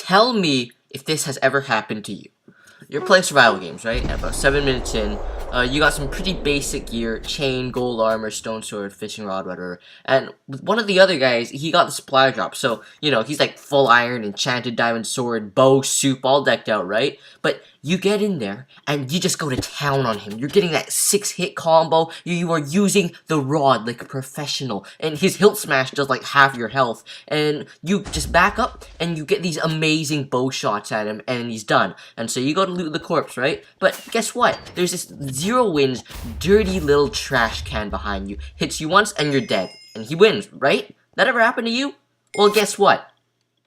Tell me if this has ever happened to you. You're playing survival games, right? And about 7 minutes in, you got some pretty basic gear: chain, gold armor, stone sword, fishing rod, whatever. And with one of the other guys, he got the supply drop. So, you know, he's like full iron, enchanted diamond sword, bow, soup, all decked out, right? But you get in there, and you just go to town on him. You're getting that 6-hit combo. You are using the rod like a professional. And his hilt smash does like half your health. And you just back up, and you get these amazing bow shots at him, and he's done. And so you go to loot the corpse, right? But guess what? There's this 0 wins, dirty little trash can behind you. Hits you once, and you're dead. And he wins, right? That ever happened to you? Well, guess what?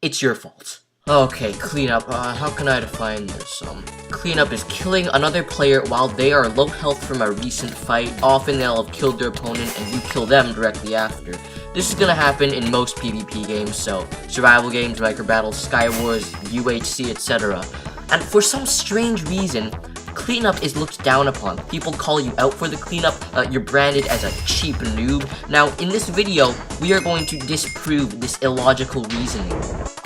It's your fault. Okay, cleanup. How can I define this? Cleanup is killing another player while they are low health from a recent fight. Often they'll have killed their opponent and you kill them directly after. This is gonna happen in most PvP games, so survival games, micro battles, Sky Wars, UHC, etc. And for some strange reason, cleanup is looked down upon. People call you out for the cleanup. You're branded as a cheap noob. Now, in this video, we are going to disprove this illogical reasoning.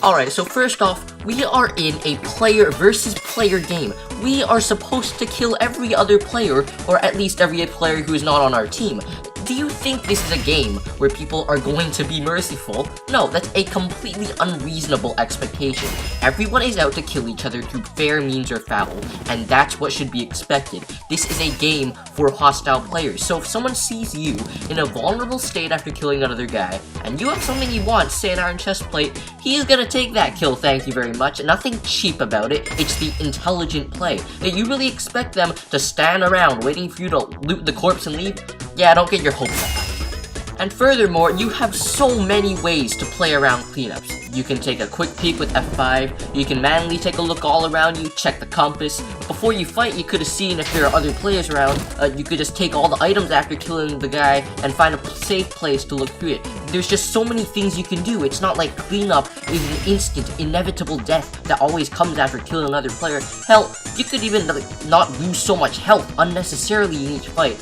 Alright, so first off, we are in a player versus player game. We are supposed to kill every other player, or at least every player who is not on our team. Do you think this is a game where people are going to be merciful? No, that's a completely unreasonable expectation. Everyone is out to kill each other through fair means or foul, and that's what should be expected. This is a game for hostile players, so if someone sees you in a vulnerable state after killing another guy, and you have something you want, say an iron chest plate, he's gonna take that kill, thank you very much. Nothing cheap about it, it's the intelligent play. You really expect them to stand around waiting for you to loot the corpse and leave? Yeah, don't get your hopes up. And furthermore, you have so many ways to play around cleanups. You can take a quick peek with F5, you can manually take a look all around you, check the compass. Before you fight, you could have seen if there are other players around. You could just take all the items after killing the guy and find a safe place to look through it. There's just so many things you can do. It's not like cleanup is an instant, inevitable death that always comes after killing another player. Hell, you could even not lose so much health unnecessarily in each fight.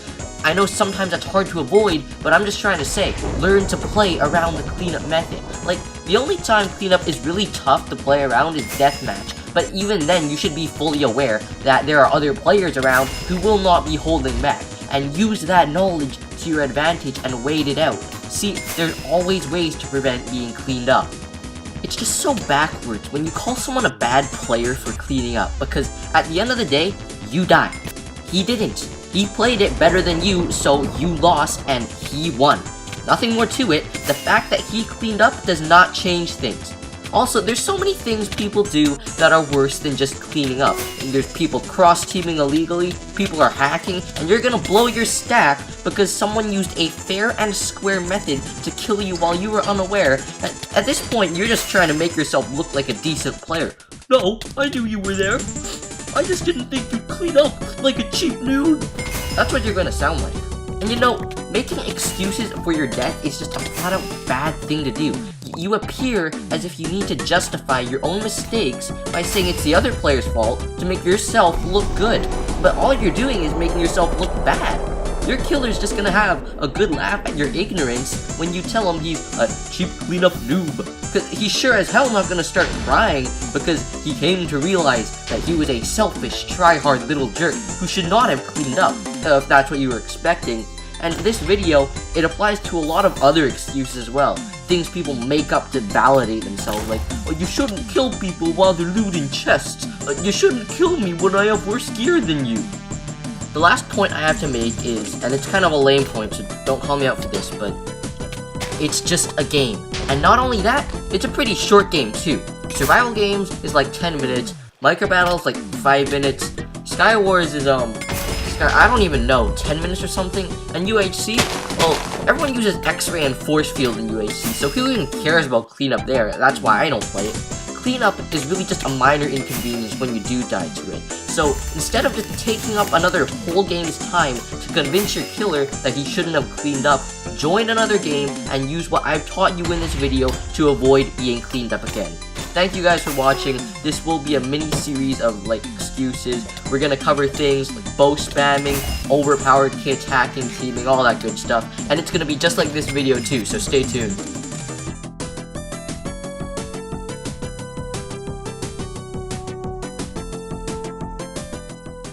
I know sometimes that's hard to avoid, but I'm just trying to say, learn to play around the cleanup method. Like, the only time cleanup is really tough to play around is deathmatch, but even then you should be fully aware that there are other players around who will not be holding back, and use that knowledge to your advantage and wait it out. See, there's always ways to prevent being cleaned up. It's just so backwards when you call someone a bad player for cleaning up, because at the end of the day, you died. He didn't. He played it better than you, so you lost and he won. Nothing more to it. The fact that he cleaned up does not change things. Also, there's so many things people do that are worse than just cleaning up. There's people cross-teaming illegally, people are hacking, and you're gonna blow your stack because someone used a fair and square method to kill you while you were unaware. At this point, you're just trying to make yourself look like a decent player. No, I knew you were there. I just didn't think you'd clean up like a cheap noob. That's what you're gonna sound like. And you know, making excuses for your death is just a flat out bad thing to do. You appear as if you need to justify your own mistakes by saying it's the other player's fault to make yourself look good. But all you're doing is making yourself look bad. Your killer's just gonna have a good laugh at your ignorance when you tell him he's a cheap cleanup noob. Cause he's sure as hell not gonna start crying because he came to realize that he was a selfish, try-hard little jerk who should not have cleaned up, if that's what you were expecting. And this video, it applies to a lot of other excuses as well. Things people make up to validate themselves, like, oh, you shouldn't kill people while they're looting chests. You shouldn't kill me when I have worse gear than you. The last point I have to make is, and it's kind of a lame point, so don't call me out for this, but it's just a game. And not only that, it's a pretty short game too. Survival games is like 10 minutes, micro battles like 5 minutes, Sky Wars is I don't even know, 10 minutes or something, and UHC, well, everyone uses X-ray and force field in UHC, so who even cares about cleanup there? That's why I don't play it. Cleanup is really just a minor inconvenience when you do die to it. So instead of just taking up another whole game's time to convince your killer that he shouldn't have cleaned up, join another game and use what I've taught you in this video to avoid being cleaned up again. Thank you guys for watching. This will be a mini series of like excuses. We're gonna cover things like bow spamming, overpowered kits, hacking, teaming, all that good stuff. And it's gonna be just like this video too, so stay tuned.